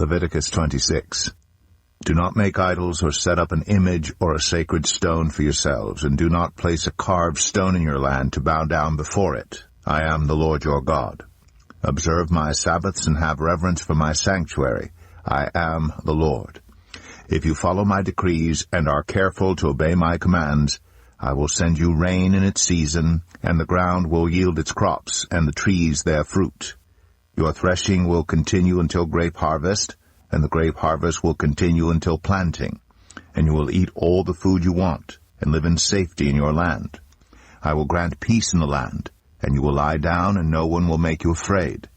Leviticus 26. Do not make idols or set up an image or a sacred stone for yourselves, and do not place a carved stone in your land to bow down before it. I am the Lord your God. Observe my Sabbaths and have reverence for my sanctuary. I am the Lord. If you follow my decrees and are careful to obey my commands, I will send you rain in its season, and the ground will yield its crops, and the trees their fruit. Your threshing will continue until grape harvest, and the grape harvest will continue until planting, and you will eat all the food you want, and live in safety in your land. I will grant peace in the land, and you will lie down, and no one will make you afraid.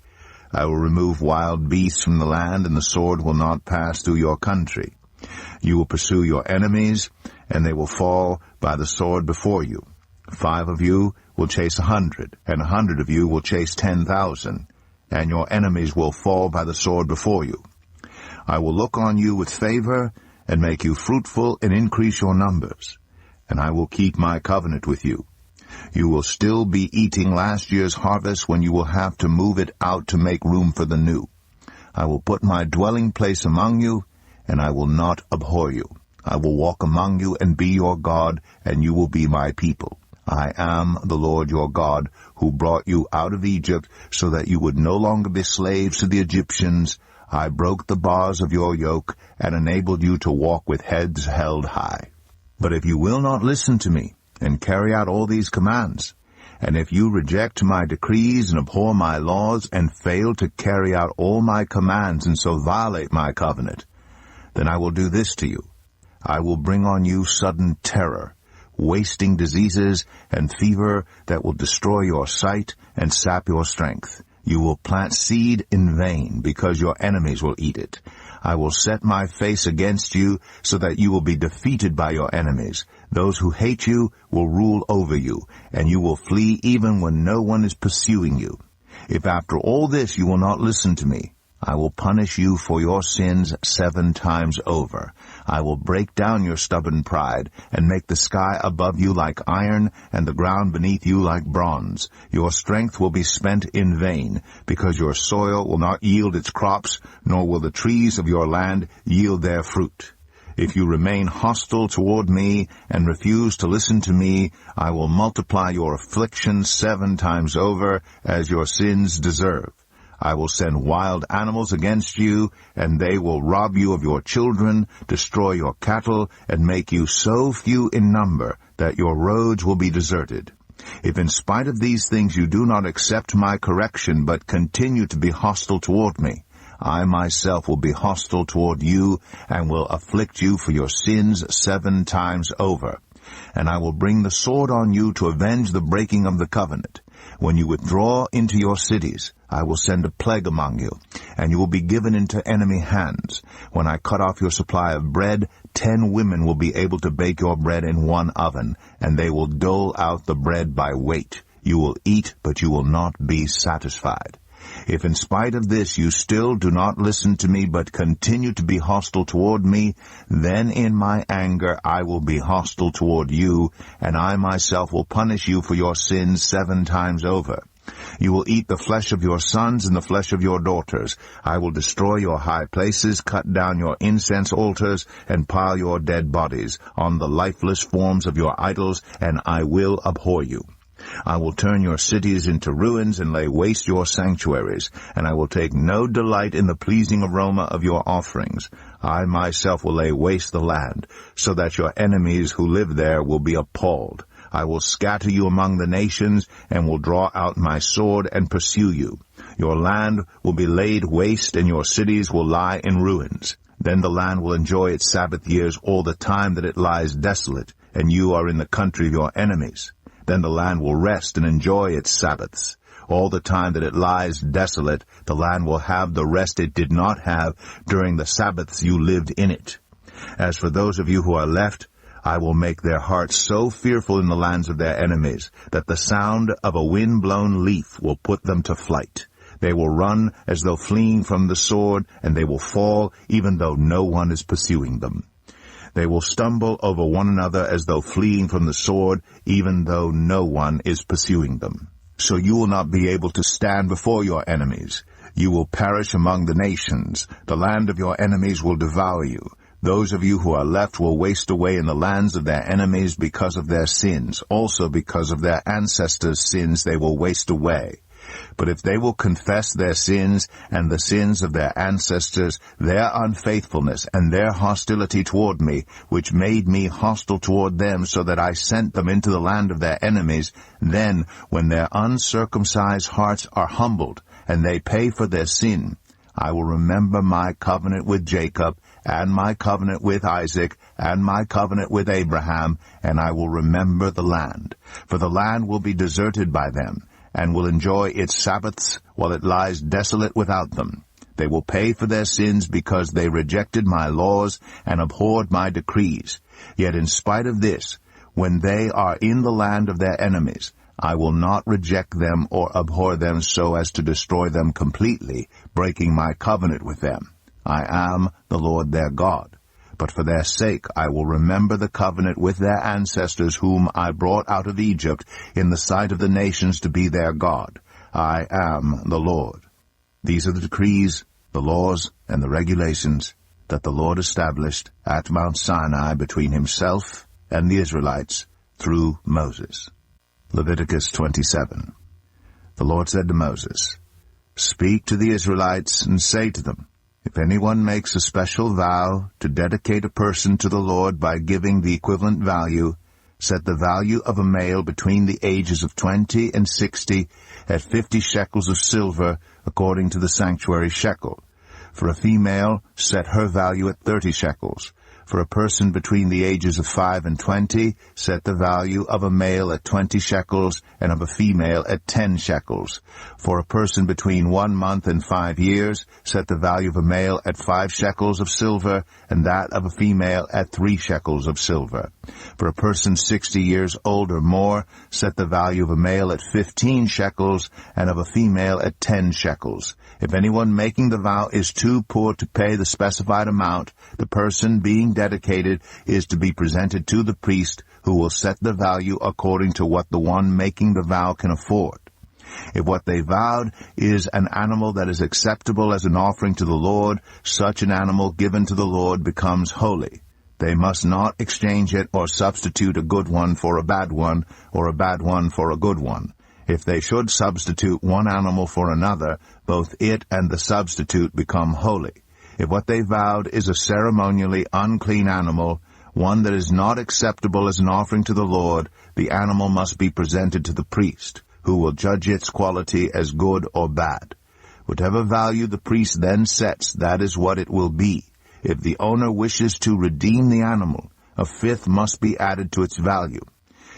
I will remove wild beasts from the land, and the sword will not pass through your country. You will pursue your enemies, and they will fall by the sword before you. 5 of you will chase 100, and 100 of you will chase 10,000, and your enemies will fall by the sword before you. I will look on you with favor, and make you fruitful and increase your numbers, and I will keep my covenant with you. You will still be eating last year's harvest when you will have to move it out to make room for the new. I will put my dwelling place among you, and I will not abhor you. I will walk among you and be your God, and you will be my people. I am the Lord your God, who brought you out of Egypt, so that you would no longer be slaves to the Egyptians. I broke the bars of your yoke, and enabled you to walk with heads held high. But if you will not listen to me, and carry out all these commands, and if you reject my decrees and abhor my laws, and fail to carry out all my commands, and so violate my covenant, then I will do this to you. I will bring on you sudden terror, wasting diseases and fever that will destroy your sight and sap your strength. You will plant seed in vain, because your enemies will eat it. I will set my face against you, so that you will be defeated by your enemies. Those who hate you will rule over you, and you will flee even when no one is pursuing you. If after all this you will not listen to me, I will punish you for your sins 7 times over. I will break down your stubborn pride, and make the sky above you like iron, and the ground beneath you like bronze. Your strength will be spent in vain, because your soil will not yield its crops, nor will the trees of your land yield their fruit. If you remain hostile toward me, and refuse to listen to me, I will multiply your afflictions 7 times over, as your sins deserve. I will send wild animals against you, and they will rob you of your children, destroy your cattle, and make you so few in number that your roads will be deserted. If in spite of these things you do not accept my correction, but continue to be hostile toward me, I myself will be hostile toward you, and will afflict you for your sins 7 times over. And I will bring the sword on you to avenge the breaking of the covenant. When you withdraw into your cities, I will send a plague among you, and you will be given into enemy hands. When I cut off your supply of bread, 10 women will be able to bake your bread in 1 oven, and they will dole out the bread by weight. You will eat, but you will not be satisfied. If in spite of this you still do not listen to me, but continue to be hostile toward me, then in my anger I will be hostile toward you, and I myself will punish you for your sins 7 times over. You will eat the flesh of your sons and the flesh of your daughters. I will destroy your high places, cut down your incense altars, and pile your dead bodies on the lifeless forms of your idols, and I will abhor you. I will turn your cities into ruins and lay waste your sanctuaries, and I will take no delight in the pleasing aroma of your offerings. I myself will lay waste the land, so that your enemies who live there will be appalled. I will scatter you among the nations, and will draw out my sword and pursue you. Your land will be laid waste, and your cities will lie in ruins. Then the land will enjoy its Sabbath years all the time that it lies desolate, and you are in the country of your enemies. Then the land will rest and enjoy its Sabbaths. All the time that it lies desolate, the land will have the rest it did not have during the Sabbaths you lived in it. As for those of you who are left, I will make their hearts so fearful in the lands of their enemies that the sound of a wind-blown leaf will put them to flight. They will run as though fleeing from the sword, and they will fall even though no one is pursuing them. They will stumble over one another as though fleeing from the sword, even though no one is pursuing them. So you will not be able to stand before your enemies. You will perish among the nations. The land of your enemies will devour you. Those of you who are left will waste away in the lands of their enemies because of their sins. Also because of their ancestors' sins they will waste away. But if they will confess their sins and the sins of their ancestors, their unfaithfulness and their hostility toward me, which made me hostile toward them so that I sent them into the land of their enemies, then when their uncircumcised hearts are humbled and they pay for their sin, I will remember my covenant with Jacob, and my covenant with Isaac, and my covenant with Abraham, and I will remember the land. For the land will be deserted by them, and will enjoy its Sabbaths while it lies desolate without them. They will pay for their sins because they rejected my laws and abhorred my decrees. Yet in spite of this, when they are in the land of their enemies, I will not reject them or abhor them so as to destroy them completely, breaking my covenant with them. I am the Lord their God. But for their sake I will remember the covenant with their ancestors whom I brought out of Egypt in the sight of the nations to be their God. I am the Lord. These are the decrees, the laws, and the regulations that the Lord established at Mount Sinai between himself and the Israelites through Moses. Leviticus 27. The Lord said to Moses, "Speak to the Israelites and say to them, if anyone makes a special vow to dedicate a person to the Lord by giving the equivalent value, set the value of a male between the ages of 20 and 60 at 50 shekels of silver according to the sanctuary shekel. For a female, set her value at 30 shekels. For a person between the ages of 5 and 20, set the value of a male at 20 shekels and of a female at 10 shekels. For a person between 1 month and 5 years, set the value of a male at 5 shekels of silver and that of a female at 3 shekels of silver. For a person 60 years old or more, set the value of a male at 15 shekels and of a female at 10 shekels. If anyone making the vow is too poor to pay the specified amount, the person being dedicated is to be presented to the priest, who will set the value according to what the one making the vow can afford. If what they vowed is an animal that is acceptable as an offering to the Lord, such an animal given to the Lord becomes holy. They must not exchange it or substitute a good one for a bad one, or a bad one for a good one. If they should substitute one animal for another, both it and the substitute become holy. If what they vowed is a ceremonially unclean animal, one that is not acceptable as an offering to the Lord, the animal must be presented to the priest, who will judge its quality as good or bad. Whatever value the priest then sets, that is what it will be. If the owner wishes to redeem the animal, a fifth must be added to its value.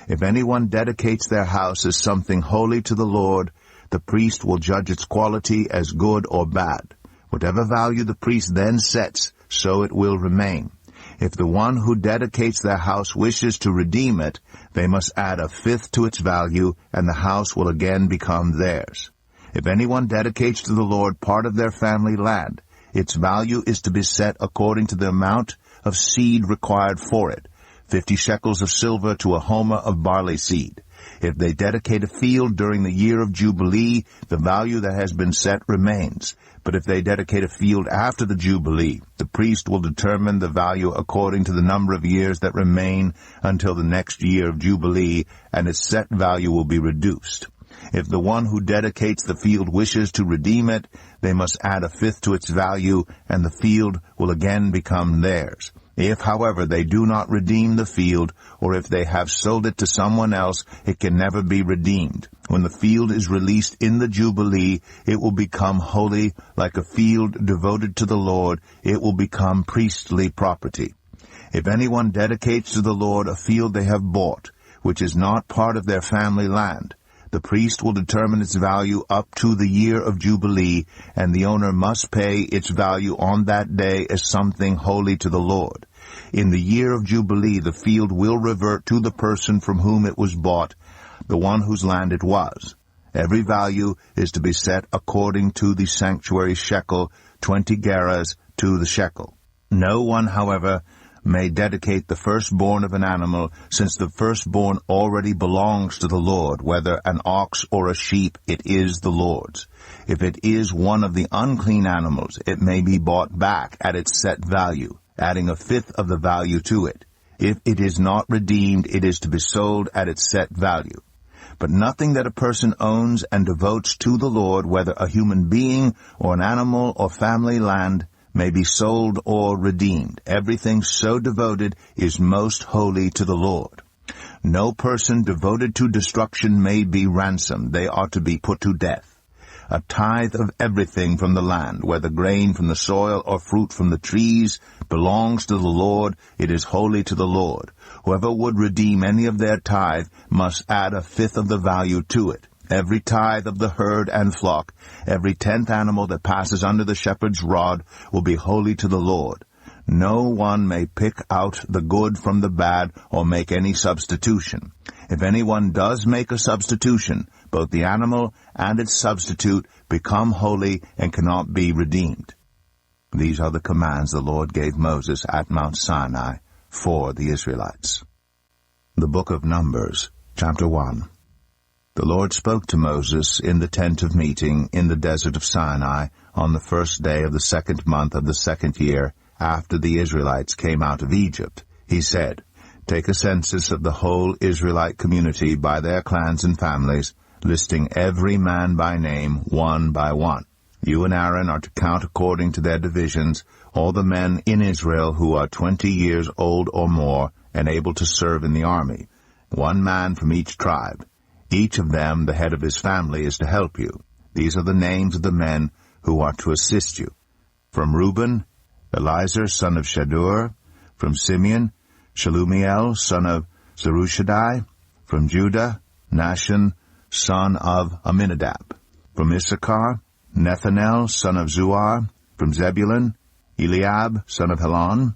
If anyone dedicates their house as something holy to the Lord, the priest will judge its quality as good or bad. Whatever value the priest then sets, so it will remain. If the one who dedicates their house wishes to redeem it, they must add a fifth to its value, and the house will again become theirs. If anyone dedicates to the Lord part of their family land, its value is to be set according to the amount of seed required for it, 50 shekels of silver to a homer of barley seed. If they dedicate a field during the year of Jubilee, the value that has been set remains. But if they dedicate a field after the Jubilee, the priest will determine the value according to the number of years that remain until the next year of Jubilee, and its set value will be reduced. If the one who dedicates the field wishes to redeem it, they must add a fifth to its value, and the field will again become theirs. If, however, they do not redeem the field, or if they have sold it to someone else, it can never be redeemed. When the field is released in the Jubilee, it will become holy, like a field devoted to the Lord. It will become priestly property. If anyone dedicates to the Lord a field they have bought, which is not part of their family land, the priest will determine its value up to the year of Jubilee, and the owner must pay its value on that day as something holy to the Lord. In the year of Jubilee, the field will revert to the person from whom it was bought, the one whose land it was. Every value is to be set according to the sanctuary shekel, 20 gerahs to the shekel. No one, however, may dedicate the firstborn of an animal, since the firstborn already belongs to the Lord. Whether an ox or a sheep, it is the Lord's. If it is one of the unclean animals, it may be bought back at its set value, adding a fifth of the value to it. If it is not redeemed, it is to be sold at its set value. But nothing that a person owns and devotes to the Lord, whether a human being or an animal or family land, may be sold or redeemed. Everything so devoted is most holy to the Lord. No person devoted to destruction may be ransomed. They are to be put to death. A tithe of everything from the land, whether grain from the soil or fruit from the trees, belongs to the Lord. It is holy to the Lord. Whoever would redeem any of their tithe must add a fifth of the value to it. Every tithe of the herd and flock, every 10th animal that passes under the shepherd's rod, will be holy to the Lord. No one may pick out the good from the bad or make any substitution. If anyone does make a substitution, both the animal and its substitute become holy and cannot be redeemed. These are the commands the Lord gave Moses at Mount Sinai for the Israelites. The Book of Numbers, chapter 1. The Lord spoke to Moses in the tent of meeting in the desert of Sinai on the first day of the 2nd month of the 2nd year after the Israelites came out of Egypt. He said, "Take a census of the whole Israelite community by their clans and families, listing every man by name, one by one. You and Aaron are to count according to their divisions all the men in Israel who are 20 years old or more and able to serve in the army, one man from each tribe. Each of them, the head of his family, is to help you. These are the names of the men who are to assist you. From Reuben, Elizur, son of Shadur. From Simeon, Shalumiel, son of Zerushadai. From Judah, Nahshon, son of Amminadab. From Issachar, Nethanel, son of Zuar. From Zebulun, Eliab, son of Helon.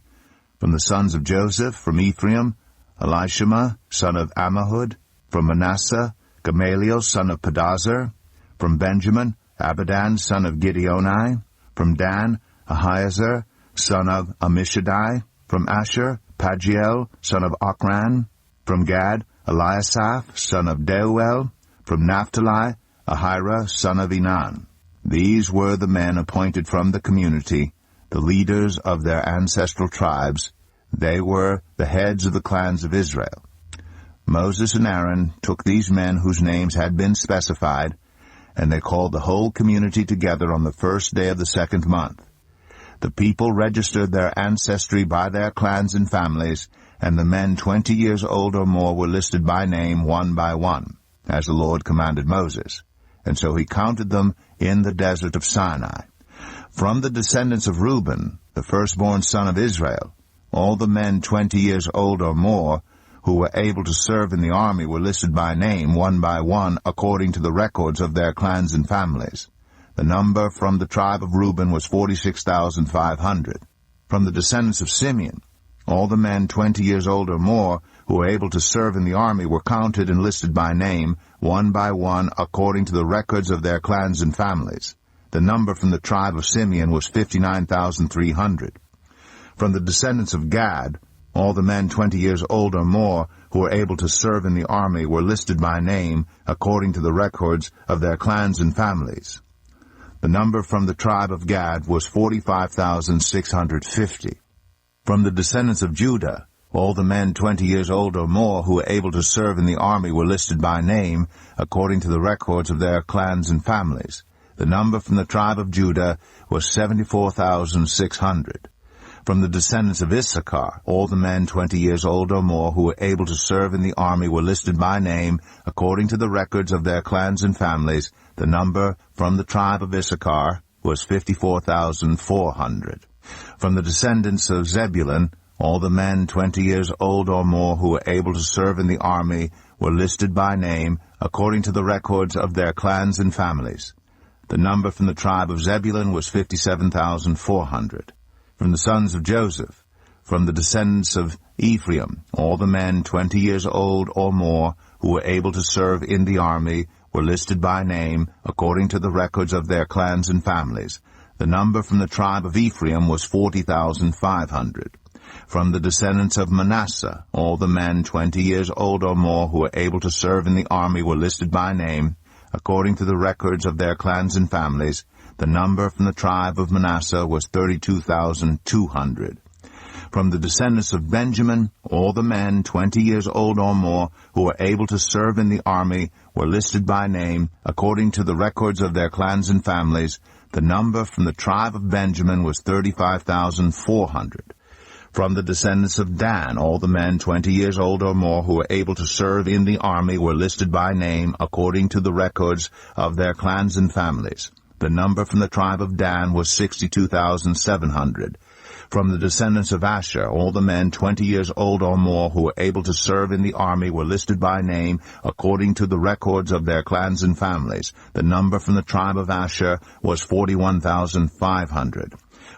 From the sons of Joseph, from Ephraim, Elishama, son of Ammihud. From Manasseh, Gamaliel, son of Pedazur. From Benjamin, Abidan, son of Gideoni. From Dan, Ahiezer, son of Ammishaddai. From Asher, Pagiel, son of Ochran. From Gad, Eliasaph, son of Deuel. From Naphtali, Ahira, son of Enan. These were the men appointed from the community, the leaders of their ancestral tribes. They were the heads of the clans of Israel. Moses and Aaron took these men whose names had been specified, and they called the whole community together on the first day of the 2nd month. The people registered their ancestry by their clans and families, and the men 20 years old or more were listed by name one by one, as the Lord commanded Moses. And so he counted them in the desert of Sinai. From the descendants of Reuben, the firstborn son of Israel, all the men 20 years old or more who were able to serve in the army were listed by name, one by one, according to the records of their clans and families. The number from the tribe of Reuben was 46,500. From the descendants of Simeon, all the men 20 years old or more who were able to serve in the army were counted and listed by name, one by one, according to the records of their clans and families. The number from the tribe of Simeon was 59,300. From the descendants of Gad, all the men 20 years old or more who were able to serve in the army were listed by name, according to the records of their clans and families. The number from the tribe of Gad was 45,650. From the descendants of Judah, all the men 20 years old or more who were able to serve in the army were listed by name, according to the records of their clans and families. The number from the tribe of Judah was 74,600. From the descendants of Issachar, all the men 20 years old or more who were able to serve in the army were listed by name, according to the records of their clans and families. The number from the tribe of Issachar was 54,400. From the descendants of Zebulun, all the men 20 years old or more who were able to serve in the army were listed by name, according to the records of their clans and families. The number from the tribe of Zebulun was 57,400. From the sons of Joseph, from the descendants of Ephraim, all the men 20 years old or more who were able to serve in the army were listed by name, according to the records of their clans and families. The number from the tribe of Ephraim was 40,500. From the descendants of Manasseh, all the men 20 years old or more who were able to serve in the army were listed by name, according to the records of their clans and families. The number from the tribe of Manasseh was 32,200. From the descendants of Benjamin, all the men 20 years old or more who were able to serve in the army were listed by name, according to the records of their clans and families. The number from the tribe of Benjamin was 35,400. From the descendants of Dan, all the men 20 years old or more who were able to serve in the army were listed by name, according to the records of their clans and families. The number from the tribe of Dan was 62,700. From the descendants of Asher, all the men 20 years old or more who were able to serve in the army were listed by name, according to the records of their clans and families. The number from the tribe of Asher was 41,500.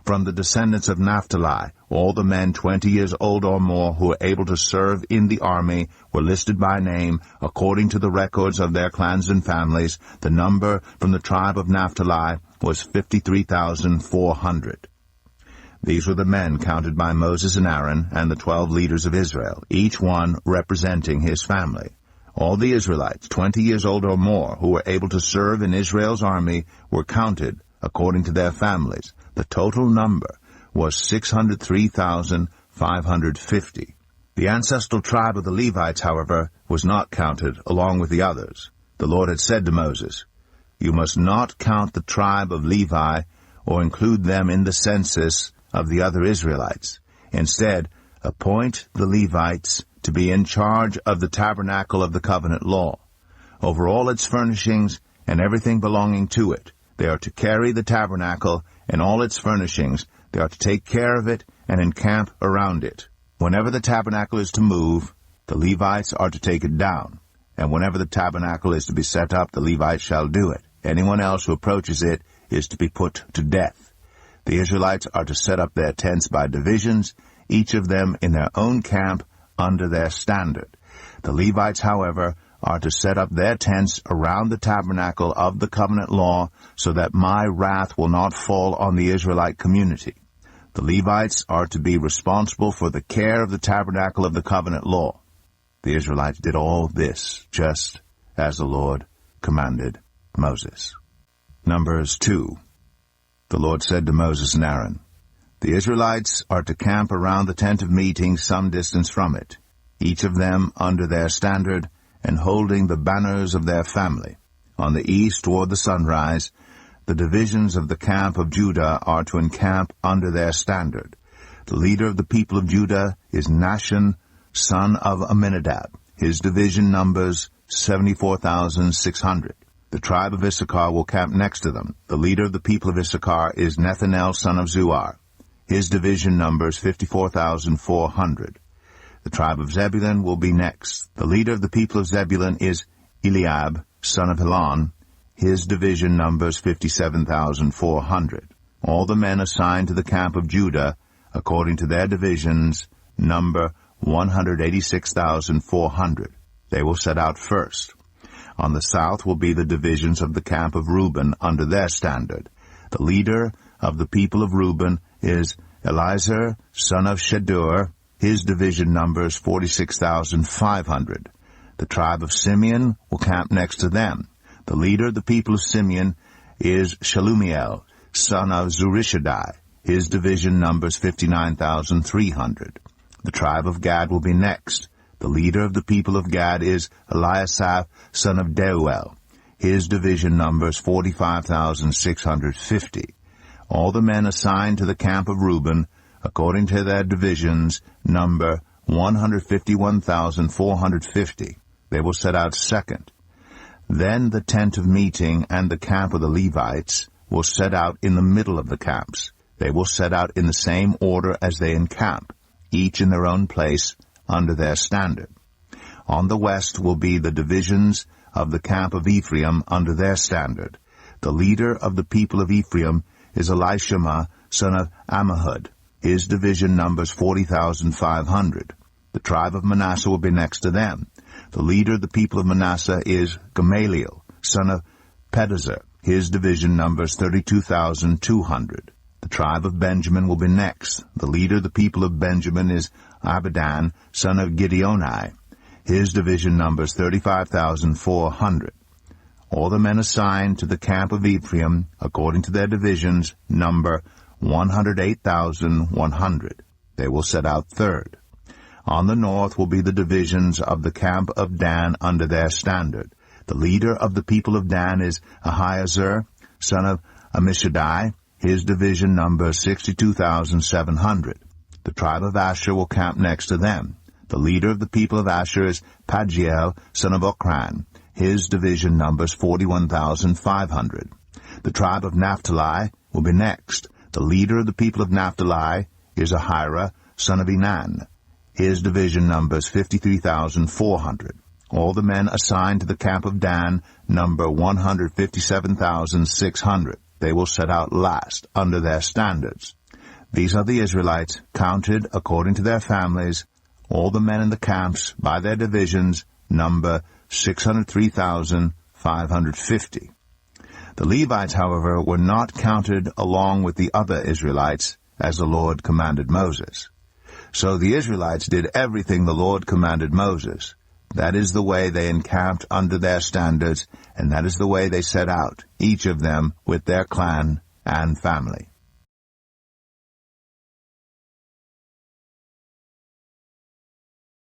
From the descendants of Naphtali, all the men 20 years old or more who were able to serve in the army were listed by name, according to the records of their clans and families. The number from the tribe of Naphtali was 53,400. These were the men counted by Moses and Aaron and the 12 leaders of Israel, each one representing his family. All the Israelites 20 years old or more who were able to serve in Israel's army were counted according to their families. The total number was 603,550. The ancestral tribe of the Levites, however, was not counted along with the others. The Lord had said to Moses, "You must not count the tribe of Levi or include them in the census of the other Israelites. Instead, appoint the Levites to be in charge of the tabernacle of the covenant law, over all its furnishings and everything belonging to it. They are to carry the tabernacle and all its furnishings. They are to take care of it and encamp around it. Whenever the tabernacle is to move, the Levites are to take it down. And whenever the tabernacle is to be set up, the Levites shall do it. Anyone else who approaches it is to be put to death. The Israelites are to set up their tents by divisions, each of them in their own camp under their standard. The Levites, however, are to set up their tents around the tabernacle of the covenant law, so that my wrath will not fall on the Israelite community. The Levites are to be responsible for the care of the tabernacle of the covenant law. The Israelites did all this just as the Lord commanded Moses." Numbers 2. The Lord said to Moses and Aaron, "The Israelites are to camp around the tent of meeting some distance from it, each of them under their standard and holding the banners of their family. On the east toward the sunrise, the divisions of the camp of Judah are to encamp under their standard. The leader of the people of Judah is Nahshon, son of Amminadab. His division numbers 74,600. The tribe of Issachar will camp next to them. The leader of the people of Issachar is Nethanel, son of Zuar. His division numbers 54,400. The tribe of Zebulun will be next. The leader of the people of Zebulun is Eliab, son of Helon. His division numbers 57,400. All the men assigned to the camp of Judah, according to their divisions, number 186,400. They will set out first. On the south will be the divisions of the camp of Reuben under their standard. The leader of the people of Reuben is Elizur, son of Shedeur. His division numbers 46,500. The tribe of Simeon will camp next to them. The leader of the people of Simeon is Shelumiel, son of Zurishaddai. His division numbers 59,300. The tribe of Gad will be next. The leader of the people of Gad is Eliasaph, son of Deuel. His division numbers 45,650. All the men assigned to the camp of Reuben, according to their divisions, number 151,450. They will set out second. Then the tent of meeting and the camp of the Levites will set out in the middle of the camps. They will set out in the same order as they encamp, each in their own place under their standard. On the west will be the divisions of the camp of Ephraim under their standard. The leader of the people of Ephraim is Elishama, son of Ammihud. His division numbers 40,500. The tribe of Manasseh will be next to them. The leader of the people of Manasseh is Gamaliel, son of Pedahzur. His division numbers 32,200. The tribe of Benjamin will be next. The leader of the people of Benjamin is Abidan, son of Gideoni. His division numbers 35,400. All the men assigned to the camp of Ephraim, according to their divisions, number 108,100. They will set out third. On the north will be the divisions of the camp of Dan under their standard. The leader of the people of Dan is Ahiezer, son of Ammishaddai. His division numbers 62,700. The tribe of Asher will camp next to them. The leader of the people of Asher is Pagiel, son of Okran. His division numbers 41,500. The tribe of Naphtali will be next. The leader of the people of Naphtali is Ahira, son of Enan. His division numbers 53,400. All the men assigned to the camp of Dan number 157,600. They will set out last under their standards. These are the Israelites, counted according to their families. All the men in the camps, by their divisions, number 603,550. The Levites, however, were not counted along with the other Israelites, as the Lord commanded Moses. So the Israelites did everything the Lord commanded Moses. That is the way they encamped under their standards, and that is the way they set out, each of them with their clan and family.